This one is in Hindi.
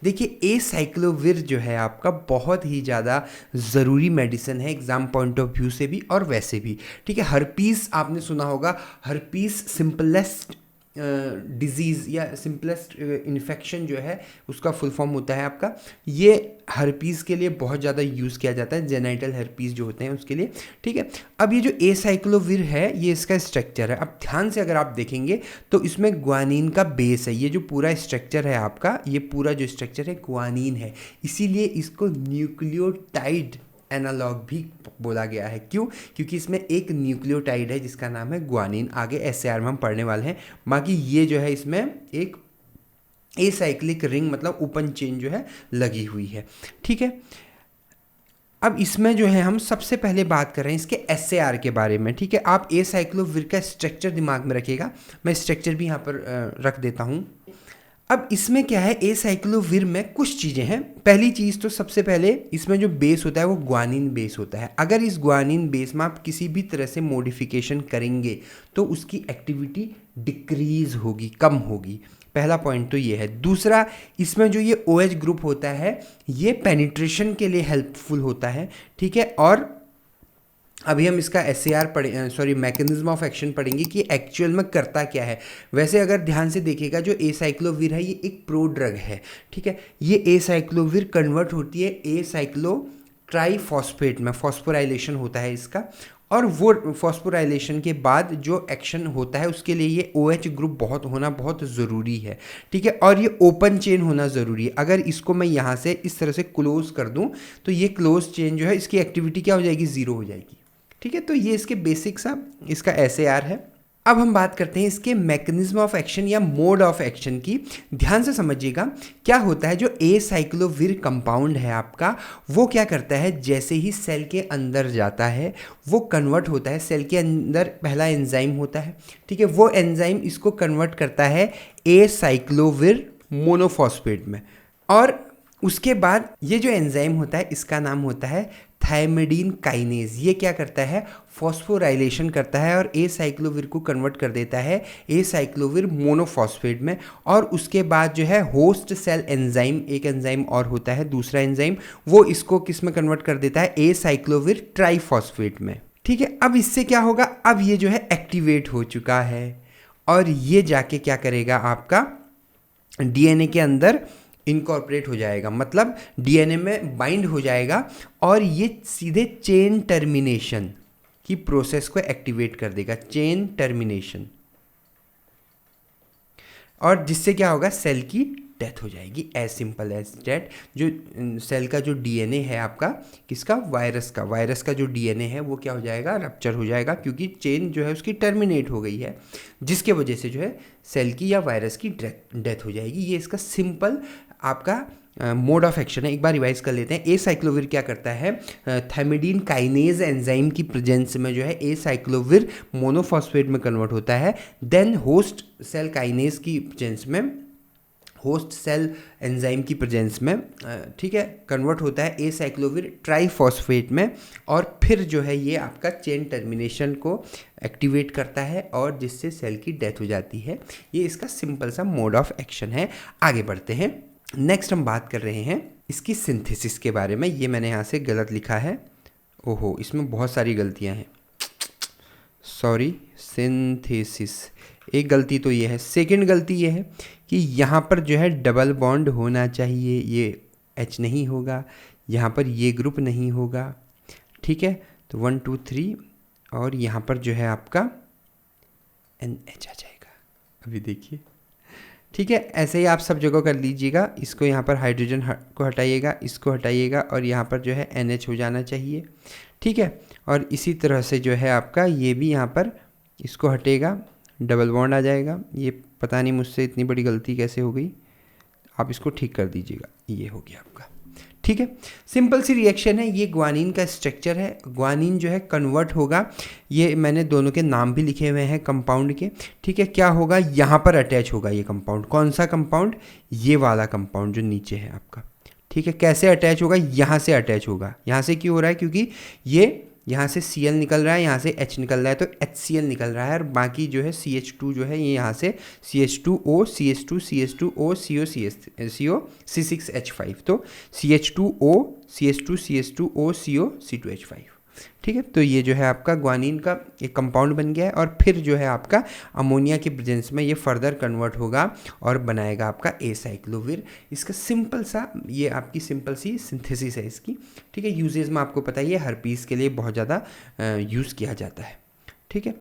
देखिए एसाइक्लोविर जो है आपका बहुत ही ज़्यादा ज़रूरी मेडिसिन है एग्ज़ाम पॉइंट ऑफ व्यू से भी और वैसे भी, ठीक है। हर्पीस आपने सुना होगा, हर्पीस सिंपलेस्ट डिजीज़ या सिंपलेस्ट इन्फेक्शन जो है उसका फुल फॉर्म होता है आपका। ये हर्पीज़ के लिए बहुत ज़्यादा यूज़ किया जाता है, जेनाइटल हर्पीज़ जो होते हैं उसके लिए, ठीक है। अब ये जो एसाइक्लोविर है ये इसका स्ट्रक्चर है। अब ध्यान से अगर आप देखेंगे तो इसमें ग्वानिन का बेस है। ये जो पूरा स्ट्रक्चर है आपका, ये पूरा जो स्ट्रक्चर है ग्वानिन है, इसीलिए इसको न्यूक्लियोटाइड एनालॉग भी बोला गया है। क्यों? क्योंकि इसमें एक न्यूक्लियोटाइड है जिसका नाम है ग्वानिन। आगे एसएआर में हम पढ़ने वाले हैं। बाकी ये जो है इसमें एक एसाइक्लिक रिंग मतलब ओपन चेन जो है लगी हुई है, ठीक है। अब इसमें जो है हम सबसे पहले बात कर रहे हैं इसके एसएआर के बारे में, ठीक है। आप एसाइक्लोविर का स्ट्रक्चर दिमाग में रखिएगा, मैं स्ट्रक्चर भी यहाँ पर रख देता हूँ। अब इसमें क्या है, एसाइक्लोविर में कुछ चीज़ें हैं। पहली चीज़ तो सबसे पहले इसमें जो बेस होता है वो ग्वानिन बेस होता है। अगर इस ग्वानिन बेस में आप किसी भी तरह से मॉडिफिकेशन करेंगे तो उसकी एक्टिविटी डिक्रीज होगी, कम होगी। पहला पॉइंट तो ये है। दूसरा, इसमें जो ये OH ग्रुप होता है ये पेनिट्रेशन के लिए हेल्पफुल होता है, ठीक है। और अभी हम इसका मैकेनिज्म ऑफ एक्शन पढ़ेंगे कि एक्चुअल में करता क्या है। वैसे अगर ध्यान से देखिएगा जो एसाइक्लोविर है ये एक प्रो ड्रग है, ठीक है। ये एसाइक्लोविर कन्वर्ट होती है एसाइक्लो ट्राईफॉस्फेट में, फॉस्फोराइलेशन होता है इसका, और वो फॉस्फोराइलेशन के बाद जो एक्शन होता है उसके लिए ये OH ग्रुप होना बहुत ज़रूरी है, ठीक है। और ये ओपन चेन होना ज़रूरी है। अगर इसको मैं यहाँ से इस तरह से क्लोज कर दूँ तो ये क्लोज चेन जो है इसकी एक्टिविटी क्या हो जाएगी, ज़ीरो हो जाएगी, ठीक है। तो ये इसके बेसिक सा इसका एसएआर है। अब हम बात करते हैं इसके मैकेनिज्म ऑफ एक्शन या मोड ऑफ एक्शन की। ध्यान से समझिएगा क्या होता है। जो एसाइक्लोविर कंपाउंड है आपका वो क्या करता है, जैसे ही सेल के अंदर जाता है वो कन्वर्ट होता है। सेल के अंदर पहला एंजाइम होता है, ठीक है। वो एंजाइम इसको कन्वर्ट करता है एसाइक्लोविर मोनोफॉस्फेट में, और उसके बाद ये जो एंजाइम होता है इसका नाम होता है थायमिडीन काइनेज। ये क्या करता है, फॉस्फोराइलेशन करता है और एसाइक्लोविर को कन्वर्ट कर देता है एसाइक्लोविर मोनोफॉस्फेट में। और उसके बाद जो है होस्ट सेल एंजाइम, एक एंजाइम और होता है दूसरा एंजाइम, वो इसको किस में कन्वर्ट कर देता है, एसाइक्लोविर ट्राईफॉस्फेट में, ठीक है। अब इससे क्या होगा, अब ये जो है एक्टिवेट हो चुका है और ये जाके क्या करेगा, आपका डीएनए के अंदर इनकॉर्पोरेट हो जाएगा, मतलब डीएनए में बाइंड हो जाएगा और ये सीधे चेन टर्मिनेशन की प्रोसेस को एक्टिवेट कर देगा, चेन टर्मिनेशन, और जिससे क्या होगा, सेल की डेथ हो जाएगी। As simple as that. जो सेल का जो डीएनए है आपका, किसका, वायरस का जो डीएनए है वो क्या हो जाएगा, रप्चर हो जाएगा, क्योंकि चेन जो है उसकी टर्मिनेट हो गई है, जिसके वजह से जो है सेल की या वायरस की डेथ हो जाएगी। ये इसका सिंपल आपका मोड ऑफ एक्शन है। एक बार रिवाइज कर लेते हैं। एसाइक्लोविर क्या करता है, थायमिडीन काइनेज एंजाइम की प्रेजेंस में जो है एसाइक्लोविर मोनोफॉस्फेट में कन्वर्ट होता है। देन होस्ट सेल काइनेज की प्रेजेंस में, होस्ट सेल एंजाइम की प्रेजेंस में, ठीक है, कन्वर्ट होता है एसाइक्लोविर ट्राईफॉस्फेट में, और फिर जो है ये आपका चेन टर्मिनेशन को एक्टिवेट करता है और जिससे सेल की डेथ हो जाती है। ये इसका सिंपल सा मोड ऑफ एक्शन है। आगे बढ़ते हैं। नेक्स्ट हम बात कर रहे हैं इसकी सिंथेसिस के बारे में। ये मैंने यहाँ से गलत लिखा है, ओहो इसमें बहुत सारी गलतियाँ हैं, सॉरी। सिंथेसिस, एक गलती तो ये है। सेकंड गलती ये है कि यहाँ पर जो है डबल बॉन्ड होना चाहिए, ये H नहीं होगा, यहाँ पर ये ग्रुप नहीं होगा, ठीक है। तो 1 2 3 और यहाँ पर जो है आपका NH आ जाएगा। अभी देखिए, ठीक है। ऐसे ही आप सब जगह कर लीजिएगा। इसको यहाँ पर हाइड्रोजन को हटाइएगा, इसको हटाइएगा, और यहाँ पर जो है NH हो जाना चाहिए, ठीक है। और इसी तरह से जो है आपका ये भी यहाँ पर इसको हटेगा, डबल बॉन्ड आ जाएगा। ये पता नहीं मुझसे इतनी बड़ी गलती कैसे हो गई, आप इसको ठीक कर दीजिएगा। ये हो गया आपका, ठीक है। सिंपल सी रिएक्शन है। ये ग्वानिन का स्ट्रक्चर है। ग्वानिन जो है कन्वर्ट होगा, ये मैंने दोनों के नाम भी लिखे हुए हैं कंपाउंड के, ठीक है। क्या होगा, यहाँ पर अटैच होगा ये कंपाउंड। कौन सा कंपाउंड, ये वाला कंपाउंड जो नीचे है आपका, ठीक है। कैसे अटैच होगा, यहाँ से अटैच होगा। यहाँ से क्यों हो रहा है, क्योंकि ये यहाँ से Cl निकल रहा है, यहाँ से H निकल रहा है, तो HCl निकल रहा है, और बाकी जो है CH2 जो है ये यहाँ से CH2O CH2 CH2O CO CO C6H5, तो CH2O CH2 CH2O CO C2H5। ठीक है, तो ये जो है आपका ग्वानिन का एक कंपाउंड बन गया है, और फिर जो है आपका अमोनिया के प्रेजेंस में ये फर्दर कन्वर्ट होगा और बनाएगा आपका एसाइक्लोविर। इसका सिंपल सा, ये आपकी सिंपल सी सिंथेसिस है इसकी। ठीक है, यूजेज में आपको पता ही है, हर्पीस के लिए बहुत ज़्यादा यूज़ किया जाता है। ठीक है।